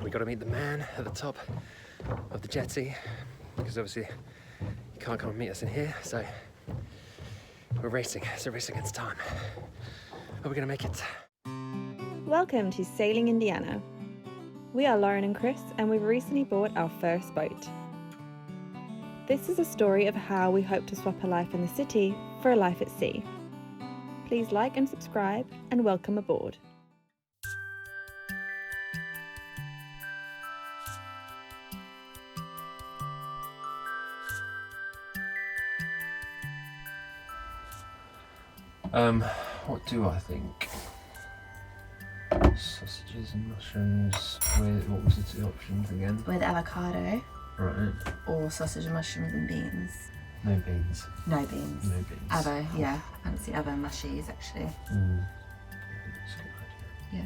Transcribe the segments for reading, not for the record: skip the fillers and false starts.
we got to meet the man at the top of the jetty, because obviously you can't come and meet us in here, so we're racing. It's a race against time. Are we going to make it? Welcome to Sailing Indiana. We are Lauren and Chris, and we've recently bought our first boat. This is a story of how we hope to swap a life in the city for a life at sea. Please like and subscribe, and welcome aboard. What do I think? Sausages and mushrooms with, what was the two options again? With avocado. Right. Or sausage, mushrooms and beans. No beans. No beans. No beans. Avo, yeah. Fancy avo mushies, actually. That's a good idea. Yeah.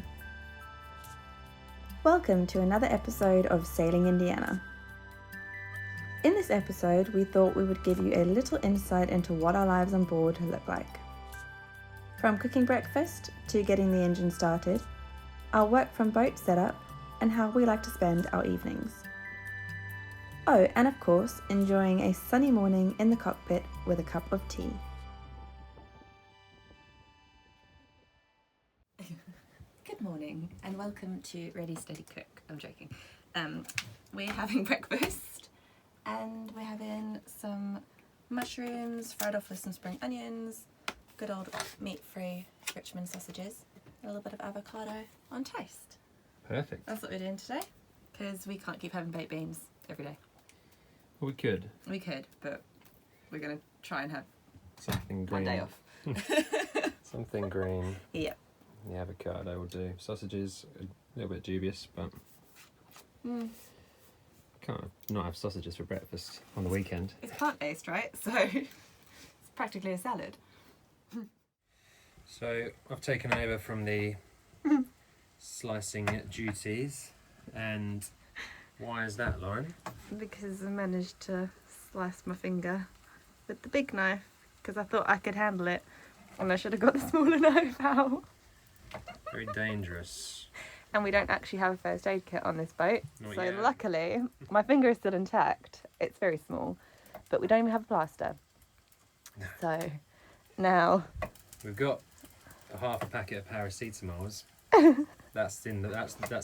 Welcome to another episode of Sailing Indiana. In this episode, we thought we would give you a little insight into what our lives on board look like. From cooking breakfast to getting the engine started, our work from boat setup, and how we like to spend our evenings. Oh, and of course, enjoying a sunny morning in the cockpit with a cup of tea. Good morning and welcome to Ready Steady Cook. I'm joking. We're having breakfast and we're having some mushrooms fried off with some spring onions, good old meat-free Richmond sausages, a little bit of avocado on toast. Perfect. That's what we're doing today because we can't keep having baked beans every day. Well, we could. We could, but we're going to try and have Something one green. day off. Something green. Yep. The avocado will do. Sausages, a little bit dubious, but can't not have sausages for breakfast on the weekend. It's plant-based, right? So it's practically a salad. So I've taken over from the slicing duties, and why is that, Lauren? Because I managed to slice my finger with the big knife because I thought I could handle it, and I should have got the smaller knife out. Very dangerous. And we don't actually have a first aid kit on this boat, Not so yet. luckily my finger is still intact. It's very small, but we don't even have a plaster. So now We've got a half a packet of paracetamols. That's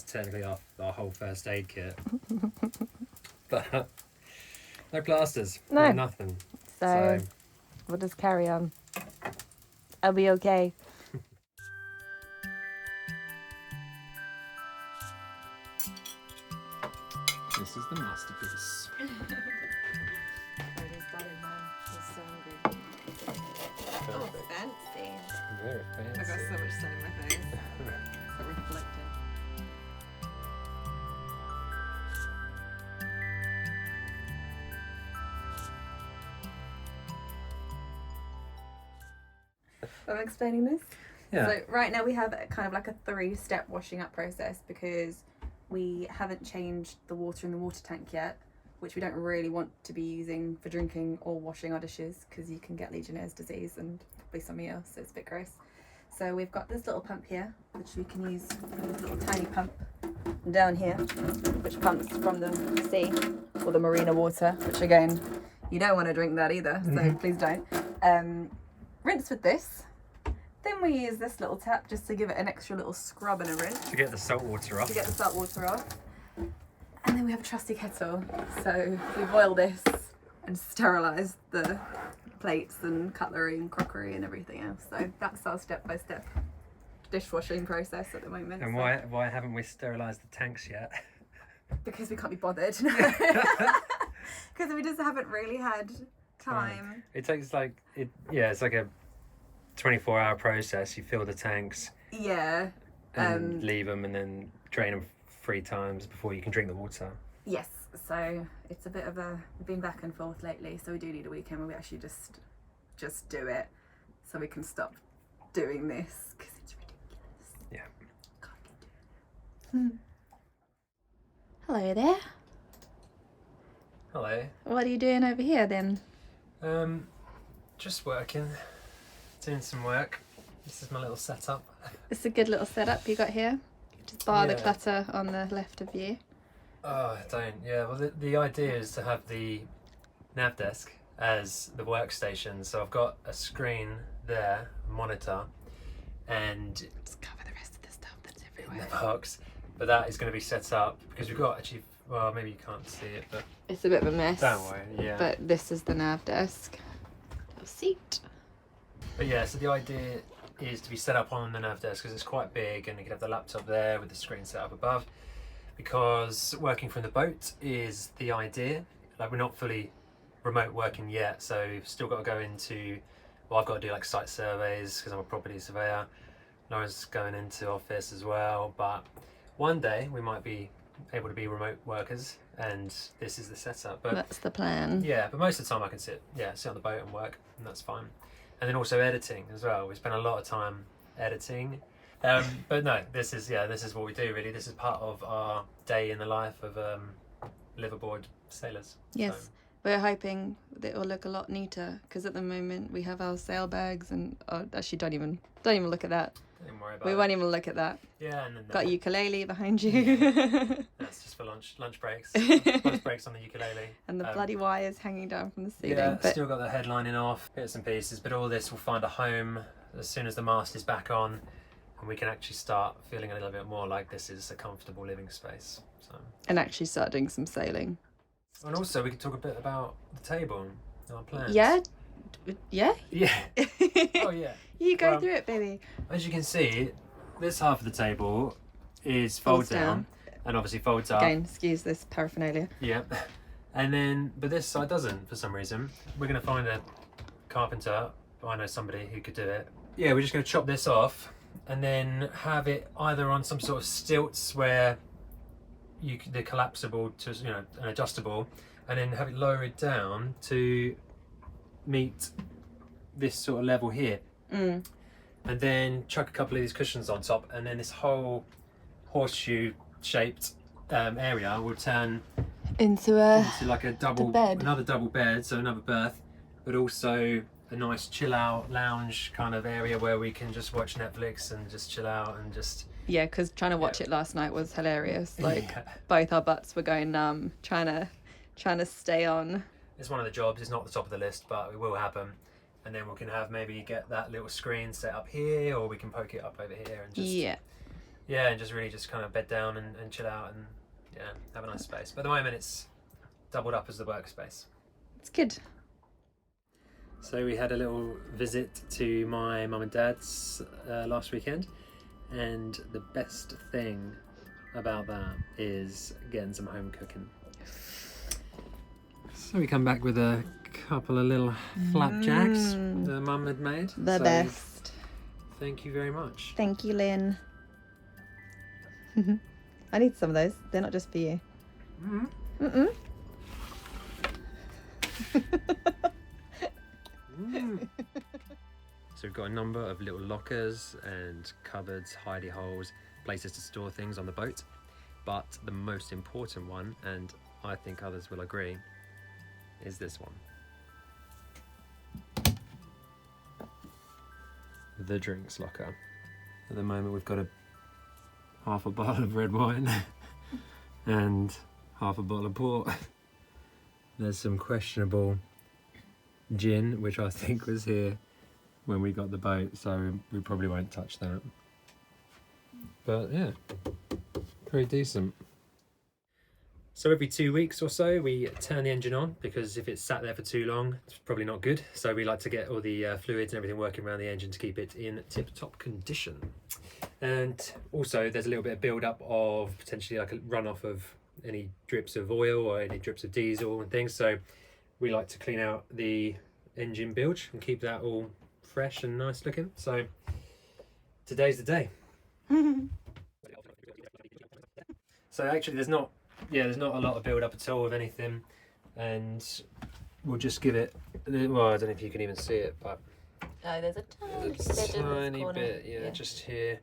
technically our whole first aid kit. But no plasters. No. Nothing. so we'll just carry on. I'll be okay. This is the masterpiece. Oh, fancy. Very I got so much sun in my face. So reflective. I'm explaining this. Yeah. So right now we have kind of like a 3-step washing up process because we haven't changed the water in the water tank yet, which we don't really want to be using for drinking or washing our dishes because you can get Legionnaire's disease and probably something else, so it's a bit gross. So we've got this little pump here, which we can use, a little tiny pump down here, which pumps from the sea or the marina water, which again, you don't want to drink that either, so please don't. Rinse with this. Then we use this little tap just to give it an extra little scrub and a rinse. To get the salt water off. To get the salt water off. And then we have a trusty kettle. So we boil this and sterilise the plates and cutlery and crockery and everything else. So that's our step-by-step dishwashing process at the moment. And why haven't we sterilised the tanks yet? Because we can't be bothered. Because we just haven't really had time. It takes it's like a 24-hour process. You fill the tanks. Yeah. And leave them and then drain them 3 times before you can drink the water. Yes, so it's a bit of we've been back and forth lately, so we do need a weekend where we actually just do it so we can stop doing this because it's ridiculous. Yeah. Can't keep doing it. Hello there. Hello. What are you doing over here then? Just working, doing some work. This is my little setup. It's a good little setup you got here. Just bar the Yeah. clutter on the left of you. Oh, don't. Yeah, well, the idea is to have the nav desk as the workstation. So I've got a screen there, a monitor, and Just cover the rest of the stuff that's in everywhere. the box. But that is going to be set up because we've got actually. Well, maybe you can't see it, but It's a bit of a mess. don't worry. Yeah. But this is the nav desk. Little seat. But yeah, so the idea is to be set up on the nav desk because it's quite big, and you can have the laptop there with the screen set up above. Because working from the boat is the idea. Like, we're not fully remote working yet, so we've still got to go into. Well, I've got to do like site surveys because I'm a property surveyor. Laura's going into office as well, but one day we might be able to be remote workers, and this is the setup. But That's the plan. yeah, but most of the time I can sit on the boat and work, and that's fine. And then also editing as well. We spend a lot of time editing. But no, this is what we do really. This is part of our day in the life of liveaboard sailors. Yes. So, We're hoping that it will look a lot neater because at the moment we have our sail bags and actually don't even look at that. don't worry about We it. won't even look at that. Yeah, and then Got a ukulele behind you. that's just for lunch breaks. Lunch breaks on the ukulele. And the bloody wires hanging down from the ceiling. Yeah, but still got the headlining off, bits and pieces, but all this will find a home as soon as the mast is back on, and we can actually start feeling a little bit more like this is a comfortable living space. So, and actually start doing some sailing. and also we can talk a bit about the table and our plans. Yeah? Yeah? Yeah. Oh yeah. You go Well, through it, baby. As you can see, this half of the table is fold Folds down, down. and obviously folds up. Again, excuse this paraphernalia. Yeah. And then, but this side doesn't for some reason. We're going to find a carpenter. I know somebody who could do it. Yeah, we're just going to chop this off and then have it either on some sort of stilts where they're collapsible to, and adjustable, and then have it lower it down to meet this sort of level here. Mm. And then chuck a couple of these cushions on top, and then this whole horseshoe shaped area will turn Into like a double bed. another double bed, so another berth, but also a nice chill out lounge kind of area where we can just watch Netflix and just chill out and just Yeah, because trying to watch it last night was hilarious. Like Yeah. both our butts were going numb, trying to stay on. It's one of the jobs. It's not the top of the list, but it will happen. And then we can have maybe get that little screen set up here, or we can poke it up over here and just and just really just kind of bed down and chill out and have a nice space. But at the moment it's doubled up as the workspace. It's good. So we had a little visit to my mum and dad's last weekend, and the best thing about that is getting some home cooking. So we come back with a couple of little flapjacks that mum had made. The So best. Thank you very much. Thank you, Lynn. I need some of those. They're not just for you. Mm-mm. So we've got a number of little lockers and cupboards, hidey holes, places to store things on the boat. But the most important one, and I think others will agree, is this one. The drinks locker. At the moment we've got half a bottle of red wine and half a bottle of port. There's some questionable gin, which I think was here when we got the boat, so we probably won't touch that. But yeah, pretty decent. So every 2 weeks or so we turn the engine on, because if it's sat there for too long it's probably not good. So we like to get all the fluids and everything working around the engine to keep it in tip-top condition. And also there's a little bit of build-up of potentially like a runoff of any drips of oil or any drips of diesel and things, so we like to clean out the engine bilge and keep that all fresh and nice looking. So today's the day. So actually there's not a lot of build up at all of anything, and we'll just give it, well, I don't know if you can even see it, but Oh, there's a there's a tiny bit, just here,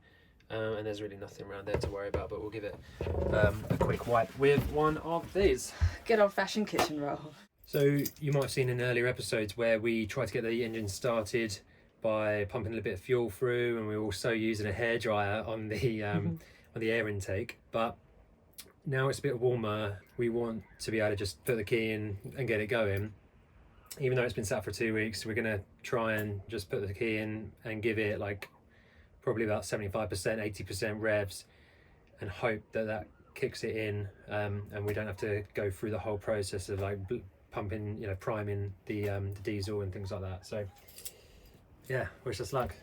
and there's really nothing around there to worry about, but we'll give it a quick wipe with one of these. Good old-fashioned kitchen roll. So you might have seen in earlier episodes where we tried to get the engine started by pumping a little bit of fuel through, and we were also using a hairdryer on the the air intake, but now it's a bit warmer. We want to be able to just put the key in and get it going. Even though it's been sat for 2 weeks, we're gonna try and just put the key in and give it like probably about 75%, 80% revs, and hope that that kicks it in, and we don't have to go through the whole process of like pumping, you know, priming the diesel and things like that. So yeah, wish us luck.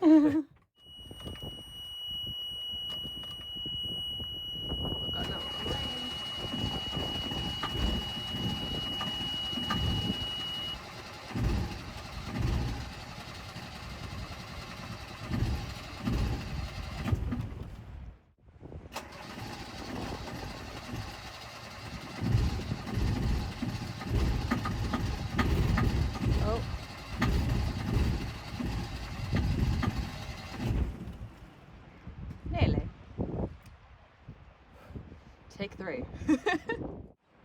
Nearly. Take 3.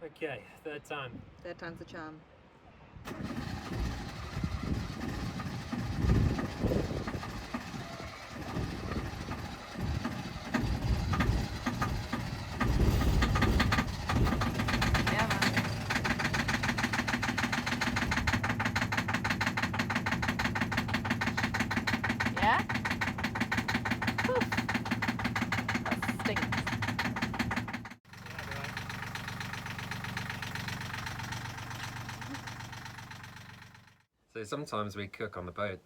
Okay, third time. Third time's the charm. Yeah, man. Yeah? Whew. That stinks. So sometimes we cook on the boat,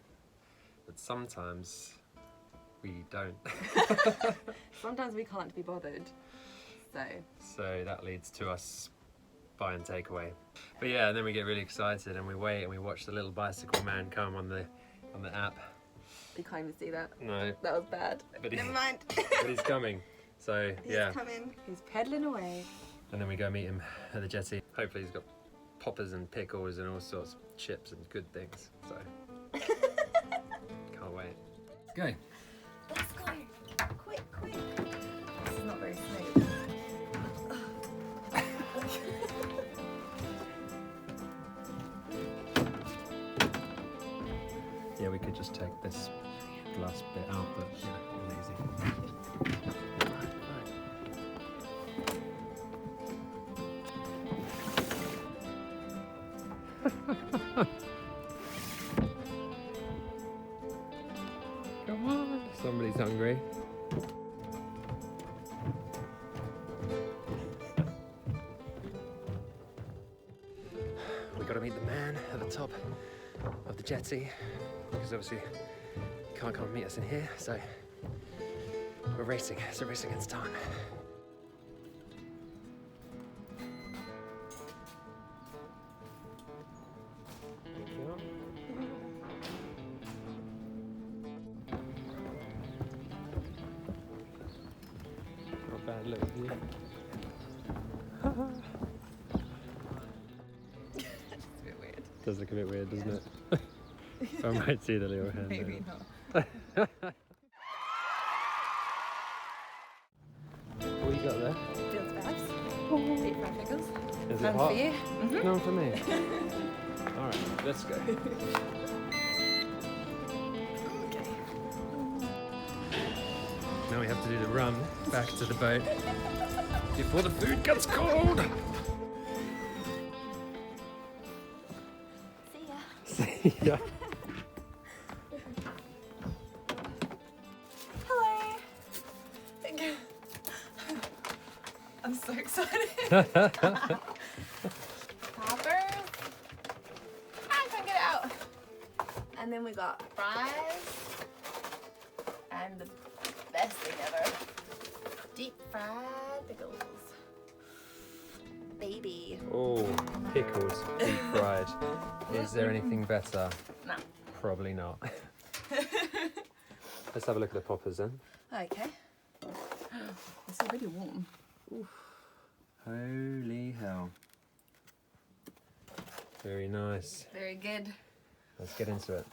but sometimes we don't. Sometimes we can't be bothered, so. So that leads to us buying takeaway. But yeah, and then we get really excited and we wait and we watch the little bicycle man come on the app. You can't even see that. No, That was bad. but Never mind. but he's coming. So yeah, He's coming. He's pedaling away. and then we go meet him at the jetty. Hopefully he's got poppers and pickles and all sorts of chips and good things. So can't wait. Let's go. Let's go. Quick, quick. This is not very smooth. Yeah, we could just take this glass bit out, but yeah, we're lazy. Come on, somebody's hungry. We gotta meet the man at the top of the jetty, because obviously you can't come and meet us in here, so we're racing. It's a race against time. Not bad look of you. It's a bit weird. Does look a bit weird, doesn't it? I might see the little hand. Maybe not. What you got there? Fields babs. Deep fried pickles. Is it None hot? for you. None for me. Alright, let's go. Okay. Now we have to do the run back to the boat before the food gets cold. See ya. Yeah. Hello. I'm so excited. Poppers. I can get out. And then we got fries. And the best thing ever. Deep fried pickles. Baby. Oh, pickles, deep fried. Is there anything better? No. Probably not. Let's have a look at the poppers then. Okay. It's already warm. Oof. Holy hell. Very nice. Very good. Let's get into it.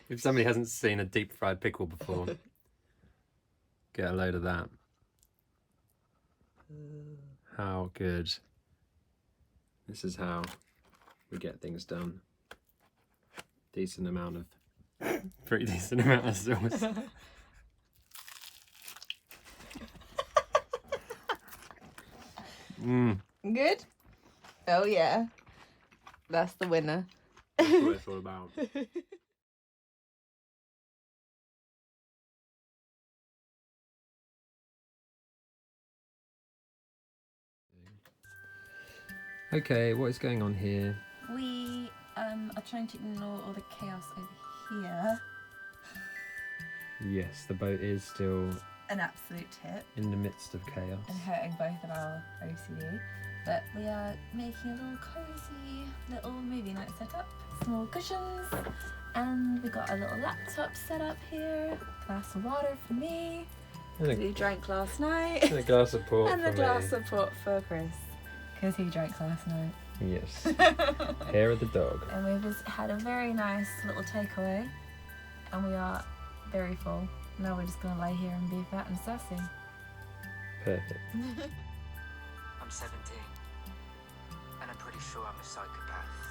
If somebody hasn't seen a deep fried pickle before, get a load of that. How good. This is how we get things done. Decent amount of Pretty decent amount of sauce. Good? Oh yeah. That's the winner. That's what it's all about. Okay, what is going on here? We are trying to ignore all the chaos over here. Yes, the boat is still An absolute tip in the midst of chaos. and hurting both of our OCD. But we are making a little cozy little movie night setup. Small cushions, and we got a little laptop set up here. Glass of water for me. We drank last night. And a glass of port And for the glass me. of port for Chris, because he drank last night. Yes. Hair of the dog. And we've just had a very nice little takeaway, and we are very full. Now we're just gonna lay here and be fat and sassy. Perfect. I'm 17, and I'm pretty sure I'm a psychopath.